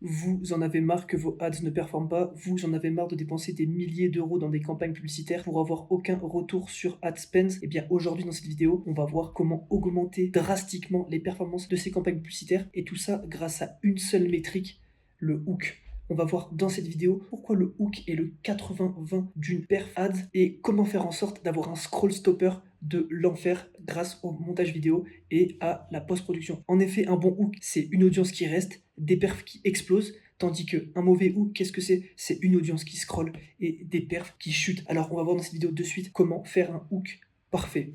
Vous en avez marre que vos ads ne performent pas, vous en avez marre de dépenser des milliers d'euros dans des campagnes publicitaires pour avoir aucun retour sur ad spend. Et bien aujourd'hui dans cette vidéo, on va voir comment augmenter drastiquement les performances de ces campagnes publicitaires et tout ça grâce à une seule métrique, le hook. On va voir dans cette vidéo pourquoi le hook est le 80-20 d'une perf ad et comment faire en sorte d'avoir un scroll stopper de l'enfer grâce au montage vidéo et à la post-production. En effet, un bon hook, c'est une audience qui reste, des perfs qui explosent, tandis qu'un mauvais hook, qu'est-ce que c'est? C'est une audience qui scrolle et des perfs qui chutent. Alors on va voir dans cette vidéo de suite comment faire un hook parfait.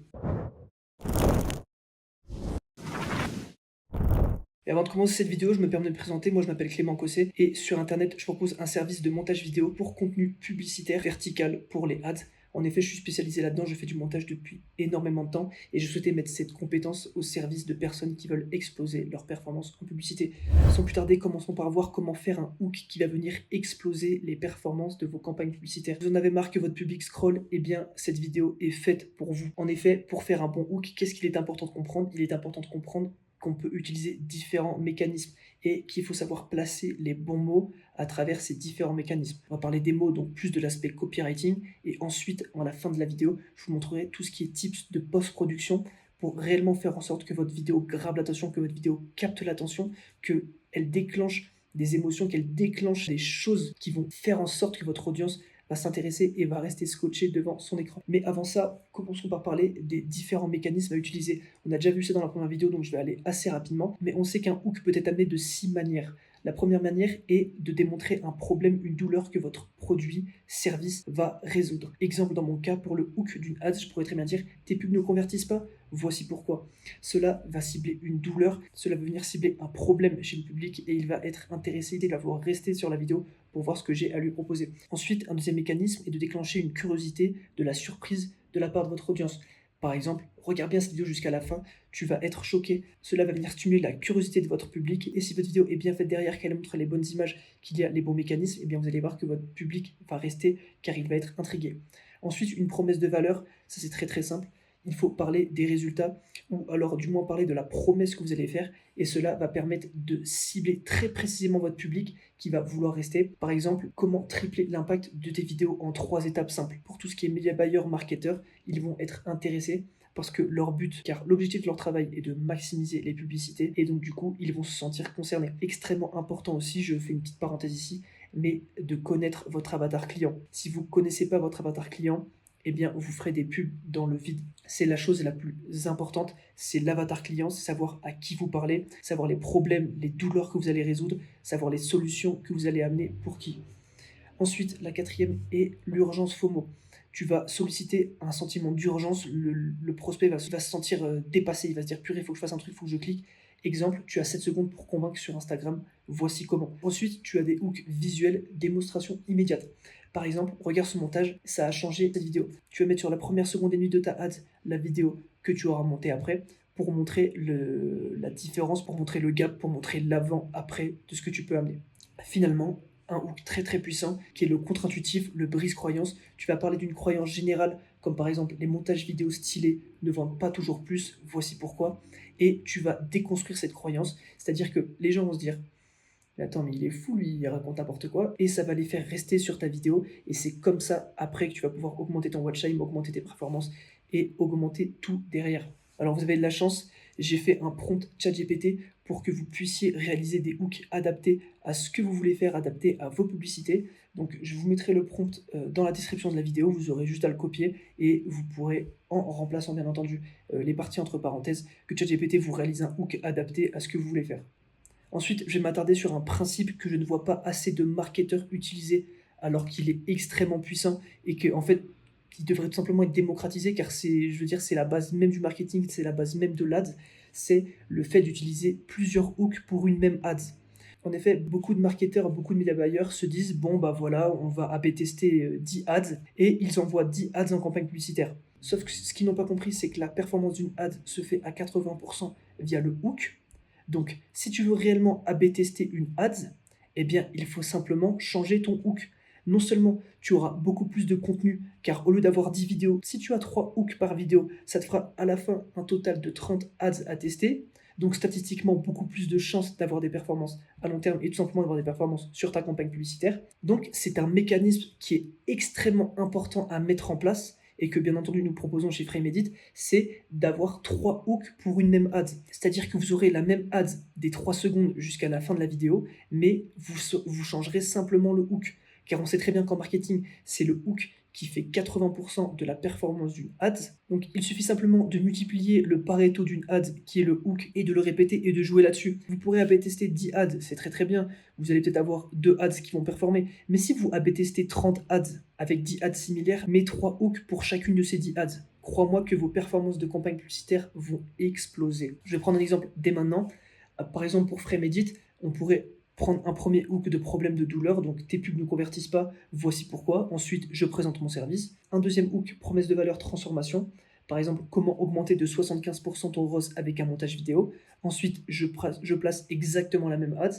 Et avant de commencer cette vidéo, je me permets de me présenter. Moi, je m'appelle Clément Cosset et sur Internet, je propose un service de montage vidéo pour contenu publicitaire vertical pour les ads. En effet, je suis spécialisé là-dedans, je fais du montage depuis énormément de temps et je souhaitais mettre cette compétence au service de personnes qui veulent exploser leur performance en publicité. Sans plus tarder, commençons par voir comment faire un hook qui va venir exploser les performances de vos campagnes publicitaires. Vous en avez marre que votre public scroll? Eh bien, cette vidéo est faite pour vous. En effet, pour faire un bon hook, qu'est-ce qu'il est important de comprendre? Il est important de comprendre qu'on peut utiliser différents mécanismes et qu'il faut savoir placer les bons mots à travers ces différents mécanismes. On va parler des mots, donc plus de l'aspect copywriting, et ensuite, à la fin de la vidéo, je vous montrerai tout ce qui est tips de post-production pour réellement faire en sorte que votre vidéo grabe l'attention, que votre vidéo capte l'attention, qu'elle déclenche des émotions, qu'elle déclenche des choses qui vont faire en sorte que votre audience va s'intéresser et va rester scotché devant son écran. Mais avant ça, commençons par parler des différents mécanismes à utiliser. On a déjà vu ça dans la première vidéo, donc je vais aller assez rapidement, mais on sait qu'un hook peut être amené de 6 manières. La première manière est de démontrer un problème, une douleur que votre produit, service va résoudre. Exemple dans mon cas, pour le hook d'une ad, je pourrais très bien dire « tes pubs ne convertissent pas, voici pourquoi ». Cela va cibler une douleur, cela va venir cibler un problème chez le public et il va être intéressé, il va vouloir rester sur la vidéo pour voir ce que j'ai à lui proposer. Ensuite, un deuxième mécanisme est de déclencher une curiosité, de la surprise de la part de votre audience. Par exemple, regarde bien cette vidéo jusqu'à la fin, tu vas être choqué. Cela va venir stimuler la curiosité de votre public et si votre vidéo est bien faite derrière, qu'elle montre les bonnes images, qu'il y a les bons mécanismes, et bien vous allez voir que votre public va rester car il va être intrigué. Ensuite, une promesse de valeur, ça c'est très très simple. Il faut parler des résultats ou alors du moins parler de la promesse que vous allez faire et cela va permettre de cibler très précisément votre public qui va vouloir rester. Par exemple, comment tripler l'impact de tes vidéos en 3 étapes simples. Pour tout ce qui est media buyer, marketeur, ils vont être intéressés parce que leur but, car l'objectif de leur travail est de maximiser les publicités et donc du coup, ils vont se sentir concernés. Extrêmement important aussi, je fais une petite parenthèse ici, mais de connaître votre avatar client. Si vous ne connaissez pas votre avatar client, eh bien, vous ferez des pubs dans le vide. C'est la chose la plus importante, c'est l'avatar client, c'est savoir à qui vous parlez, savoir les problèmes, les douleurs que vous allez résoudre, savoir les solutions que vous allez amener pour qui. Ensuite, la quatrième est l'urgence FOMO. Tu vas solliciter un sentiment d'urgence, le prospect va se sentir dépassé, il va se dire purée, il faut que je fasse un truc, il faut que je clique. Exemple, tu as 7 secondes pour convaincre sur Instagram, voici comment. Ensuite, tu as des hooks visuels, démonstration immédiate. Par exemple, regarde ce montage, ça a changé cette vidéo. Tu vas mettre sur la première seconde et demie de ta ad la vidéo que tu auras montée après pour montrer la différence, pour montrer le gap, pour montrer l'avant-après de ce que tu peux amener. Finalement, un hook très très puissant qui est le contre-intuitif, le brise-croyance. Tu vas parler d'une croyance générale, comme par exemple les montages vidéo stylés ne vendent pas toujours plus, voici pourquoi. Et tu vas déconstruire cette croyance, c'est-à-dire que les gens vont se dire mais attends, mais il est fou, lui, il raconte n'importe quoi. Et ça va les faire rester sur ta vidéo. Et c'est comme ça, après, que tu vas pouvoir augmenter ton watch time, augmenter tes performances et augmenter tout derrière. Alors, vous avez de la chance, j'ai fait un prompt ChatGPT pour que vous puissiez réaliser des hooks adaptés à ce que vous voulez faire, adaptés à vos publicités. Donc, je vous mettrai le prompt dans la description de la vidéo. Vous aurez juste à le copier et vous pourrez, en remplaçant bien entendu les parties entre parenthèses, que ChatGPT vous réalise un hook adapté à ce que vous voulez faire. Ensuite, je vais m'attarder sur un principe que je ne vois pas assez de marketeurs utiliser alors qu'il est extrêmement puissant et que en fait, il devrait tout simplement être démocratisé car c'est la base même du marketing, c'est la base même de l'ad, c'est le fait d'utiliser plusieurs hooks pour une même ad. En effet, beaucoup de marketeurs, beaucoup de media buyers se disent bon bah voilà, on va A/B tester 10 ads et ils envoient 10 ads en campagne publicitaire. Sauf que ce qu'ils n'ont pas compris, c'est que la performance d'une ad se fait à 80% via le hook. Donc, si tu veux réellement A/B tester une ad, eh bien, il faut simplement changer ton hook. Non seulement tu auras beaucoup plus de contenu, car au lieu d'avoir 10 vidéos, si tu as 3 hooks par vidéo, ça te fera à la fin un total de 30 ads à tester. Donc statistiquement, beaucoup plus de chances d'avoir des performances à long terme et tout simplement d'avoir des performances sur ta campagne publicitaire. Donc c'est un mécanisme qui est extrêmement important à mettre en place et que bien entendu nous proposons chez FrameEdit, c'est d'avoir 3 hooks pour une même ad. C'est-à-dire que vous aurez la même ad des 3 secondes jusqu'à la fin de la vidéo, mais vous changerez simplement le hook. Car on sait très bien qu'en marketing, c'est le hook qui fait 80% de la performance d'une ad. Donc il suffit simplement de multiplier le Pareto d'une ad qui est le hook et de le répéter et de jouer là-dessus. Vous pourrez AB tester 10 ads, c'est très très bien. Vous allez peut-être avoir 2 ads qui vont performer. Mais si vous AB testez 30 ads avec 10 ads similaires, mais 3 hooks pour chacune de ces 10 ads, crois-moi que vos performances de campagne publicitaire vont exploser. Je vais prendre un exemple dès maintenant. Par exemple pour FrameEdit, on pourrait prendre un premier hook de problème de douleur, donc tes pubs ne convertissent pas, voici pourquoi. Ensuite, je présente mon service. Un deuxième hook, promesse de valeur transformation. Par exemple, comment augmenter de 75% ton ROS avec un montage vidéo. Ensuite, je place exactement la même ad.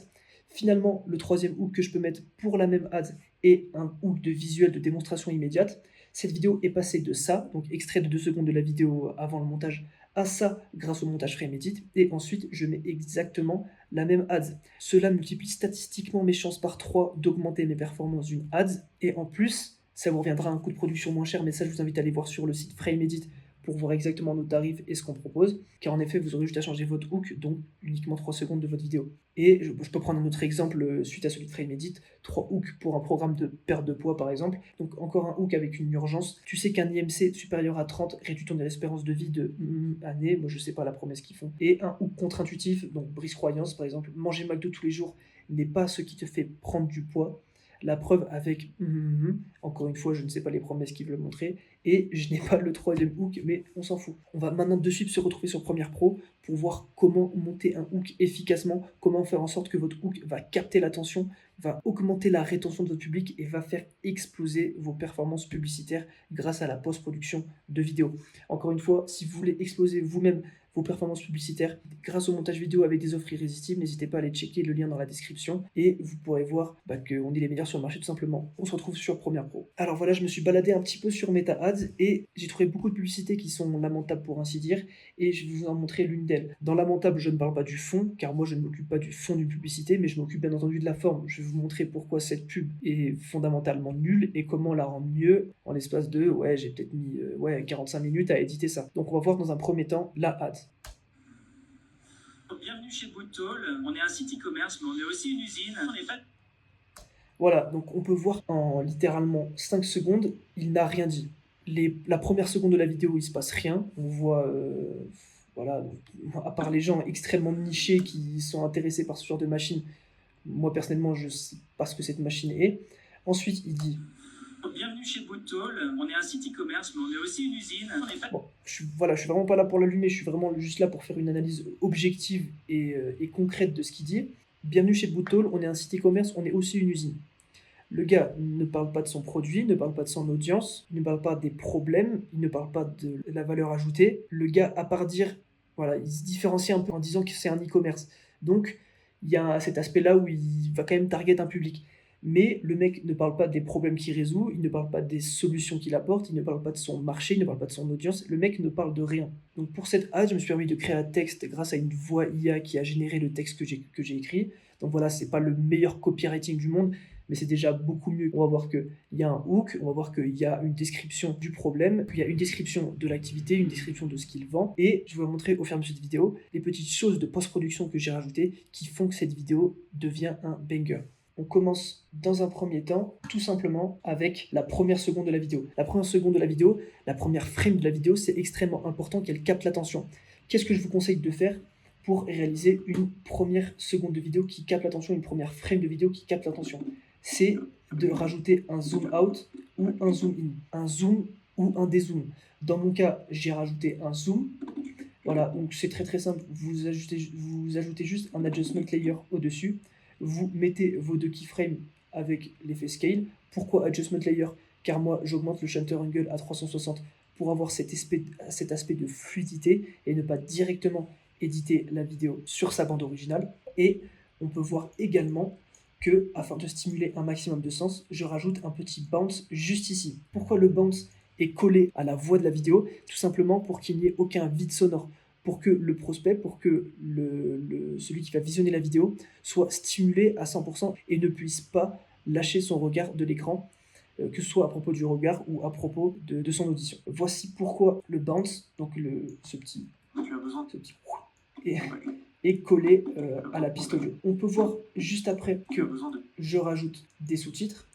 Finalement, le troisième hook que je peux mettre pour la même ad est un hook de visuel de démonstration immédiate. Cette vidéo est passée de ça, donc extrait de 2 secondes de la vidéo avant le montage, à ça grâce au montage FrameEdit, et ensuite je mets exactement la même ad. Cela multiplie statistiquement mes chances par 3 d'augmenter mes performances d'une ad, et en plus, ça vous reviendra à un coût de production moins cher, mais ça je vous invite à aller voir sur le site FrameEdit pour voir exactement nos tarifs et ce qu'on propose, car en effet vous aurez juste à changer votre hook, donc uniquement 3 secondes de votre vidéo. Et je peux prendre un autre exemple suite à celui de FrameEdit, 3 hooks pour un programme de perte de poids par exemple, donc encore un hook avec une urgence. Tu sais qu'un IMC supérieur à 30 réduit ton espérance de vie de année, moi je sais pas la promesse qu'ils font. Et un hook contre-intuitif, donc brise croyance par exemple, manger McDo tous les jours n'est pas ce qui te fait prendre du poids. La preuve avec encore une fois, je ne sais pas les promesses qu'ils veulent montrer, et je n'ai pas le troisième hook, mais on s'en fout. On va maintenant de suite se retrouver sur Premiere Pro pour voir comment monter un hook efficacement, comment faire en sorte que votre hook va capter l'attention, va augmenter la rétention de votre public et va faire exploser vos performances publicitaires grâce à la post-production de vidéos. Encore une fois, si vous voulez exploser vous-même vos performances publicitaires grâce au montage vidéo avec des offres irrésistibles, n'hésitez pas à aller checker le lien dans la description et vous pourrez voir qu'on est les meilleurs sur le marché tout simplement. On se retrouve sur Premiere Pro. Alors voilà, je me suis baladé un petit peu sur Meta Ads et j'ai trouvé beaucoup de publicités qui sont lamentables pour ainsi dire, et je vais vous en montrer l'une d'elles. Dans lamentable, je ne parle pas du fond, car moi je ne m'occupe pas du fond d'une publicité, mais je m'occupe bien entendu de la forme. Je vais vous montrer pourquoi cette pub est fondamentalement nulle et comment la rendre mieux en l'espace de, j'ai peut-être mis 45 minutes à éditer ça. Donc on va voir dans un premier temps la ad. Bienvenue chez Bootall, on est un site e-commerce, mais on est aussi une usine. On n'est pas... Voilà, donc on peut voir en littéralement 5 secondes, il n'a rien dit. La première seconde de la vidéo, il se passe rien. On voit, voilà, à part les gens extrêmement nichés qui sont intéressés par ce genre de machine, moi personnellement, je ne sais pas ce que cette machine est. Ensuite, il dit... Bienvenue chez Bootall, on est un site e-commerce, mais on est aussi une usine. On n'est pas... Bon, je suis vraiment pas là pour l'allumer, je suis vraiment juste là pour faire une analyse objective et concrète de ce qu'il dit. Bienvenue chez Bootall, on est un site e-commerce, on est aussi une usine. Le gars ne parle pas de son produit, ne parle pas de son audience, il ne parle pas des problèmes, il ne parle pas de la valeur ajoutée. Le gars, à part dire, voilà, il se différencie un peu en disant que c'est un e-commerce. Donc, il y a cet aspect-là où il va quand même target un public. Mais le mec ne parle pas des problèmes qu'il résout, il ne parle pas des solutions qu'il apporte, il ne parle pas de son marché, il ne parle pas de son audience. Le mec ne parle de rien. Donc pour cette ad, je me suis permis de créer un texte grâce à une voix IA qui a généré le texte que j'ai écrit. Donc voilà, c'est pas le meilleur copywriting du monde, mais c'est déjà beaucoup mieux. On va voir qu'il y a un hook, on va voir qu'il y a une description du problème, puis il y a une description de l'activité, une description de ce qu'il vend, et je vais vous montrer au fur et à mesure de cette vidéo les petites choses de post-production que j'ai rajoutées qui font que cette vidéo devient un banger. On commence dans un premier temps tout simplement avec la première seconde de la vidéo. La première seconde de la vidéo, la première frame de la vidéo, c'est extrêmement important qu'elle capte l'attention. Qu'est-ce que je vous conseille de faire pour réaliser une première seconde de vidéo qui capte l'attention, une première frame de vidéo qui capte l'attention? C'est de rajouter un zoom out ou un zoom in, un zoom ou un dézoom. Dans mon cas, j'ai rajouté un zoom. Voilà, donc c'est très très simple. Vous ajoutez juste un adjustment layer au-dessus. Vous mettez vos 2 keyframes avec l'effet scale. Pourquoi adjustment layer? Car moi, j'augmente le shutter angle à 360 pour avoir cet aspect de fluidité et ne pas directement éditer la vidéo sur sa bande originale. Et on peut voir également que, afin de stimuler un maximum de sens, je rajoute un petit bounce juste ici. Pourquoi le bounce est collé à la voix de la vidéo? Tout simplement pour qu'il n'y ait aucun vide sonore. pour que le prospect, pour que celui qui va visionner la vidéo soit stimulé à 100% et ne puisse pas lâcher son regard de l'écran, que ce soit à propos du regard ou à propos de son audition. Voici pourquoi le bounce, donc ce petit est collé à la piste audio. On peut voir juste après que je rajoute des sous-titres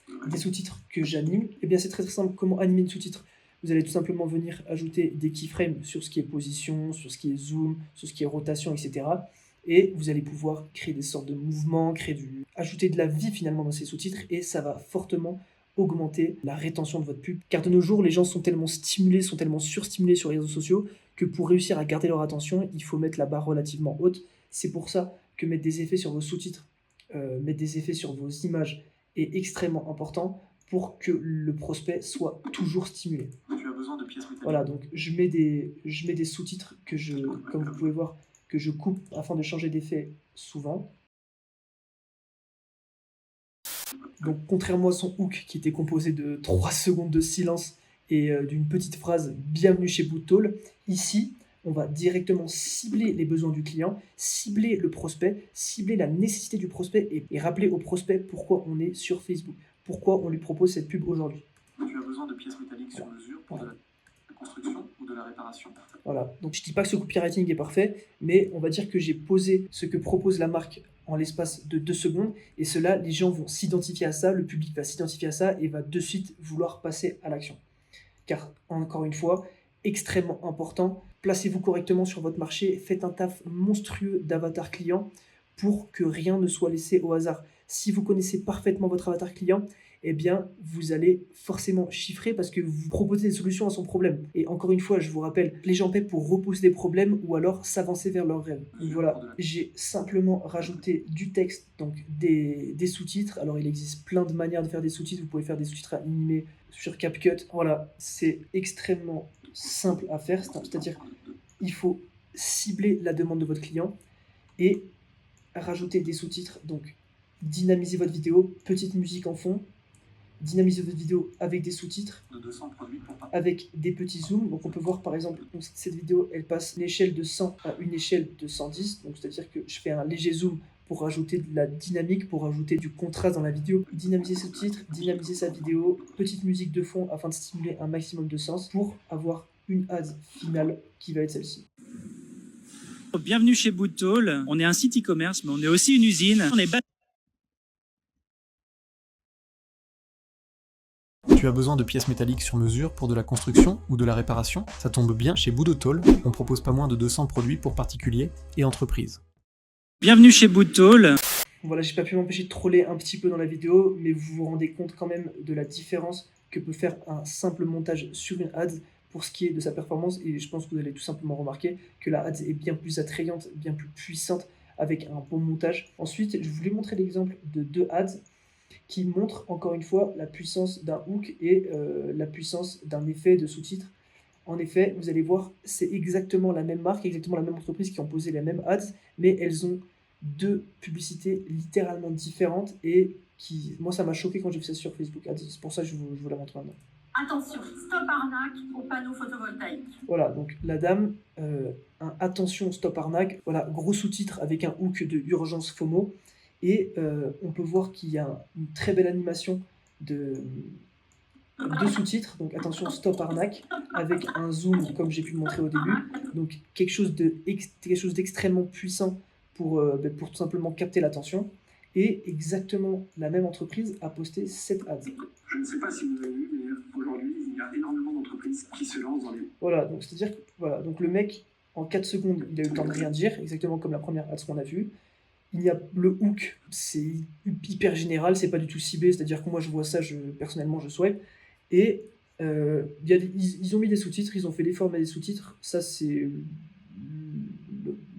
que j'anime. Et bien c'est très simple, comment animer une sous-titre. Vous allez tout simplement venir ajouter des keyframes sur ce qui est position, sur ce qui est zoom, sur ce qui est rotation, etc. Et vous allez pouvoir créer des sortes de mouvements, ajouter de la vie finalement dans ces sous-titres, et ça va fortement augmenter la rétention de votre pub. Car de nos jours, les gens sont tellement stimulés, sont tellement surstimulés sur les réseaux sociaux que pour réussir à garder leur attention, il faut mettre la barre relativement haute. C'est pour ça que mettre des effets sur vos sous-titres, mettre des effets sur vos images est extrêmement important pour que le prospect soit toujours stimulé. Tu as besoin de pièces métalliques. Voilà, donc je mets des sous-titres comme vous pouvez voir, que je coupe afin de changer d'effet souvent. Donc contrairement à son hook qui était composé de 3 secondes de silence et d'une petite phrase « Bienvenue chez Bootall », ici on va directement cibler les besoins du client, cibler le prospect, cibler la nécessité du prospect et rappeler au prospect pourquoi on est sur Facebook, pourquoi on lui propose cette pub aujourd'hui. Tu as besoin de pièces métalliques sur mesure pour de la construction ou de la réparation. Voilà, donc je ne dis pas que ce copywriting est parfait, mais on va dire que j'ai posé ce que propose la marque en l'espace de 2 secondes, et cela, les gens vont s'identifier à ça, le public va s'identifier à ça et va de suite vouloir passer à l'action. Car, encore une fois, extrêmement important, placez-vous correctement sur votre marché, faites un taf monstrueux d'avatar client pour que rien ne soit laissé au hasard. Si vous connaissez parfaitement votre avatar client, eh bien, vous allez forcément chiffrer parce que vous proposez des solutions à son problème. Et encore une fois, je vous rappelle, les gens paient pour repousser des problèmes ou alors s'avancer vers leurs rêves. Donc voilà, j'ai simplement rajouté du texte, donc des sous-titres. Alors, il existe plein de manières de faire des sous-titres. Vous pouvez faire des sous-titres animés sur CapCut. Voilà, c'est extrêmement simple à faire. C'est-à-dire, il faut cibler la demande de votre client et rajouter des sous-titres. Donc, dynamiser votre vidéo, petite musique en fond, dynamiser votre vidéo avec des sous-titres, avec des petits zooms. Donc on peut voir par exemple, cette vidéo elle passe d'une échelle de 100 à une échelle de 110, donc c'est-à-dire que je fais un léger zoom pour rajouter de la dynamique, pour rajouter du contraste dans la vidéo, dynamiser ses sous-titres, dynamiser sa vidéo, petite musique de fond afin de stimuler un maximum de sens pour avoir une ad finale qui va être celle-ci. Bienvenue chez Bootall, on est un site e-commerce mais on est aussi une usine. Tu as besoin de pièces métalliques sur mesure pour de la construction ou de la réparation? Ça tombe bien, chez Bootall, on propose pas moins de 200 produits pour particuliers et entreprises. Bienvenue chez Bootall. Voilà, j'ai pas pu m'empêcher de troller un petit peu dans la vidéo, mais vous vous rendez compte quand même de la différence que peut faire un simple montage sur une ad pour ce qui est de sa performance, et je pense que vous allez tout simplement remarquer que la ad est bien plus attrayante, bien plus puissante avec un bon montage. Ensuite, je voulais montrer l'exemple de 2 ads qui montre encore une fois la puissance d'un hook et la puissance d'un effet de sous-titres. En effet, vous allez voir, c'est exactement la même marque, exactement la même entreprise qui ont posé les mêmes ads, mais elles ont 2 publicités littéralement différentes et moi ça m'a choqué quand j'ai vu ça sur Facebook Ads, c'est pour ça que je vous la montre maintenant. Attention, stop arnaque au panneau photovoltaïque. Voilà, donc la dame, attention, stop arnaque, voilà, gros sous-titre avec un hook de urgence FOMO. Et on peut voir qu'il y a une très belle animation de sous-titres, donc attention, stop arnaque, avec un zoom comme j'ai pu le montrer au début, donc quelque chose d'extrêmement puissant pour tout simplement capter l'attention. Et exactement la même entreprise a posté cette ad. Je ne sais pas si vous avez vu, mais aujourd'hui, il y a énormément d'entreprises qui se lancent dans les... Voilà, donc c'est-à-dire que voilà, donc le mec, en 4 secondes, il a eu le temps de rien dire, exactement comme la première ad qu'on a vue. Il y a le hook, c'est hyper général, c'est pas du tout ciblé, c'est-à-dire que moi je vois ça, personnellement je souhaite. Et ils ont mis des sous-titres, ils ont fait l'effort de mettre des sous-titres, ça c'est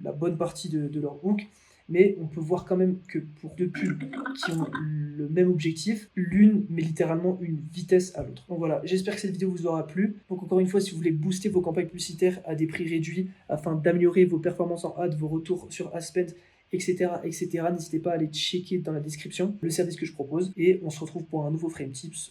la bonne partie de leur hook. Mais on peut voir quand même que pour 2 pubs qui ont le même objectif, l'une met littéralement une vitesse à l'autre. Donc voilà, j'espère que cette vidéo vous aura plu. Donc encore une fois, si vous voulez booster vos campagnes publicitaires à des prix réduits afin d'améliorer vos performances en ad, vos retours sur ad spend, etc., n'hésitez pas à aller checker dans la description le service que je propose. Et on se retrouve pour un nouveau Frame Tips